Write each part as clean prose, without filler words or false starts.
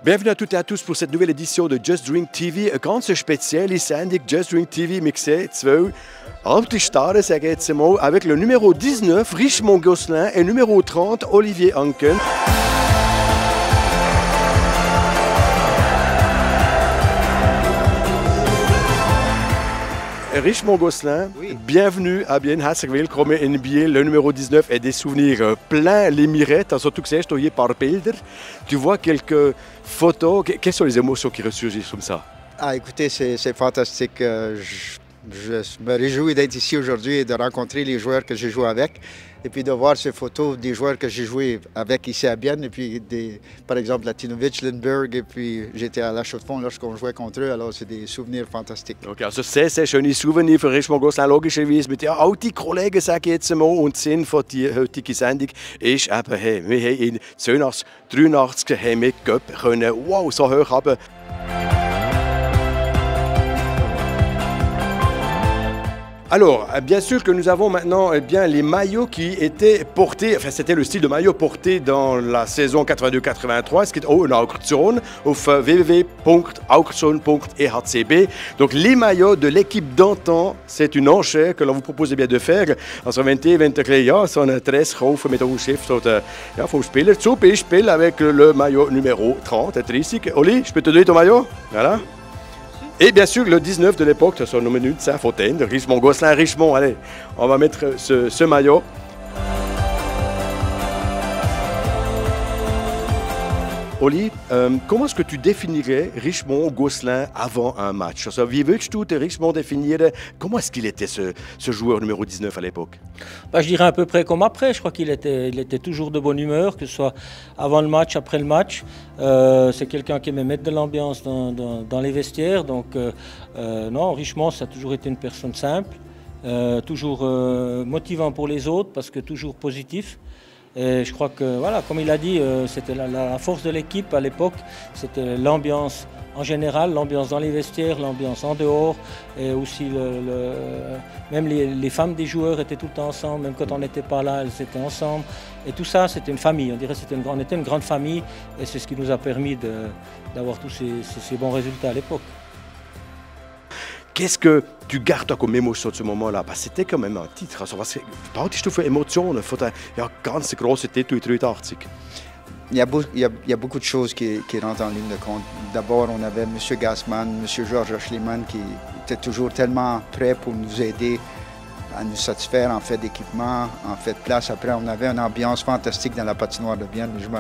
Bienvenue à toutes et à tous pour cette nouvelle édition de Just Drink TV. Eine ganz spezielle Sendung Just Drink TV. Wir sehen zwei alte Stars, sage ich jetzt mal, avec le numéro 19, Richemont Gosselin, et numéro 30, Olivier Anken. Richemont Gosselin, oui. Bienvenue à Bienne, herzlich willkommen in Bienne, le numéro 19 et des souvenirs plein les mirettes, surtout que c'est stoyé par Bilder. Tu vois quelques photos, quelles sont les émotions qui ressurgissent comme ça? Ah, écoutez, c'est fantastique. Je me réjouis d'être ici aujourd'hui et de rencontrer les joueurs que j'ai joué avec. Et puis de voir ces photos des joueurs que j'ai joué avec ici à Bienne. Et puis, par exemple, Latinovic, Lindbergh. Et puis, j'étais à la Chaux-de-Fonds lorsqu'on jouait contre eux. Alors, c'est des souvenirs fantastiques. Okay, also sehr, sehr schöne Souvenirs für Richemont Gosselin. Logischerweise mit den alten Kollegen, sage ich jetzt mal. Und der Sinn von der heutigen Sendung ist eben, hey, wir haben in 82, 83 haben wir Cup können, wow, so hoch haben. Alors, bien sûr que nous avons maintenant les maillots qui étaient portés, enfin c'était le style de maillot porté dans la saison 82-83. Es gibt auch eine Auktion auf www.auktion.ehcb. Donc les maillots de l'équipe d'antan, c'est une enchère que l'on vous propose de faire. Also wenn ihr ja, so eine Dress kaufen mit der Schrift ja, vom Spieler, zum Beispiel avec le maillot numéro 30, 30. Oli, je peux te donner ton maillot? Voilà. Et bien sûr, le 19 de l'époque, ce sont nos menus de Saint-Fontaine, de Richemont Gosselin, Richemont. Allez, on va mettre ce maillot. Oli, comment est-ce que tu définirais Richemont Gosselin avant un match? Also, wie würdest du Richemont définir? Comment est-ce qu'il était ce joueur numéro 19 à l'époque? Je dirais à peu près comme après. Je crois qu'il était toujours de bonne humeur, que ce soit avant le match, après le match. C'est quelqu'un qui aimait mettre de l'ambiance dans les vestiaires. Donc non, Richemont, ça a toujours été une personne simple, toujours motivant pour les autres parce que toujours positif. Et je crois que, voilà, comme il a dit, c'était la force de l'équipe à l'époque, c'était l'ambiance en général, l'ambiance dans les vestiaires, l'ambiance en dehors, et aussi même les femmes des joueurs étaient tout le temps ensemble, même quand on n'était pas là, elles étaient ensemble. Et tout ça, c'était une famille, on dirait qu'on était une grande famille, et c'est ce qui nous a permis d'avoir tous ces bons résultats à l'époque. Qu'est-ce que tu gardes comme émotion de ce moment-là? Parce que c'était quand même un titre. Also, was hattest du für Emotionen von der ganz grossen Titel 83? Il y a beaucoup de choses qui rentrent en ligne de compte. D'abord, on avait M. Gassman, M. Georges Schliemann qui étaient toujours tellement prêts pour nous aider à nous satisfaire en fait d'équipement, en fait de place. Après, on avait une ambiance fantastique dans la patinoire de Bienne. Je me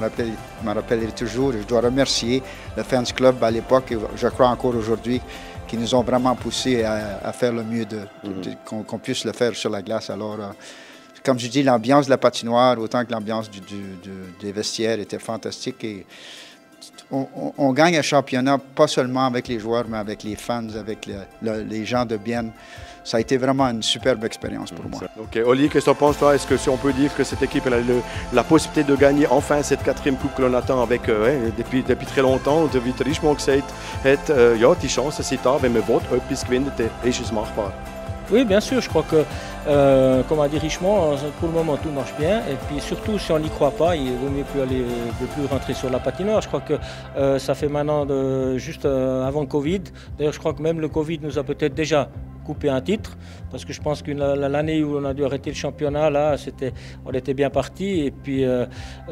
rappellerai toujours. Je dois remercier le Fans Club à l'époque et je crois encore aujourd'hui qui nous ont vraiment poussé à faire le mieux qu'on puisse le faire sur la glace. Alors, comme je dis, l'ambiance de la patinoire, autant que l'ambiance des vestiaires était fantastique. Et on gagne un championnat, pas seulement avec les joueurs, mais avec les fans, avec les gens de Bienne. Ça a été vraiment une superbe expérience pour moi. Ok, Oli, qu'est-ce que tu en penses, toi? Est-ce que si on peut dire que cette équipe a la possibilité de gagner enfin cette 4e coupe que l'on attend avec, depuis très longtemps? Und wie Richemont gesagt hat, ja, die Chance ist da, wenn man etwas gewinnt, dann ist es machbar. Oui, bien sûr, je crois que, comme a dit Richemont, pour le moment tout marche bien. Et puis surtout, si on n'y croit pas, il vaut mieux plus rentrer sur la patinoire. Je crois que ça fait maintenant juste avant le Covid. D'ailleurs, je crois que même le Covid nous a peut-être déjà coupé un titre, parce que je pense que l'année où on a dû arrêter le championnat, là, on était bien parti. Et puis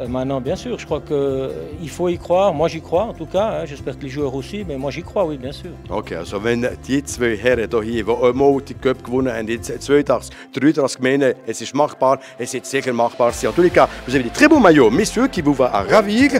maintenant, bien sûr, je crois qu'il faut y croire. Moi, j'y crois en tout cas. Hein. J'espère que les joueurs aussi, mais moi, j'y crois, oui, bien sûr. Ok, also wenn die zwei Herren hier, die einmal die Cup gewonnen haben, jetzt 82, 83 meinen, es ist machbar, es ist sicher machbar. En tous les cas, vous avez des très beaux maillots, messieurs, qui vous va ravir.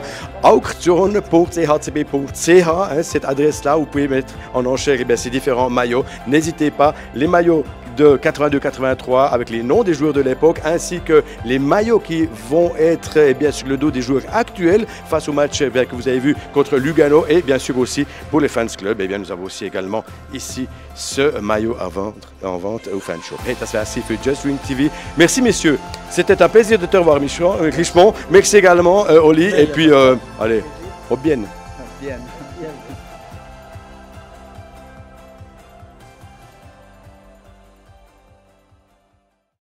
Auktion.chcb.ch, cette adresse-là, vous pouvez mettre en enchère ces différents maillots. N'hésitez pas. Les maillots de 82-83 avec les noms des joueurs de l'époque ainsi que les maillots qui vont être bien sur le dos des joueurs actuels face au match que vous avez vu contre Lugano et bien sûr aussi pour les fans club. Et bien nous avons aussi également ici ce maillot en vente au fan shop. Et das war assez für Just Drink TV. Merci messieurs, c'était un plaisir de te revoir Richemont. Merci également Oli et puis allez, au bien. Bien.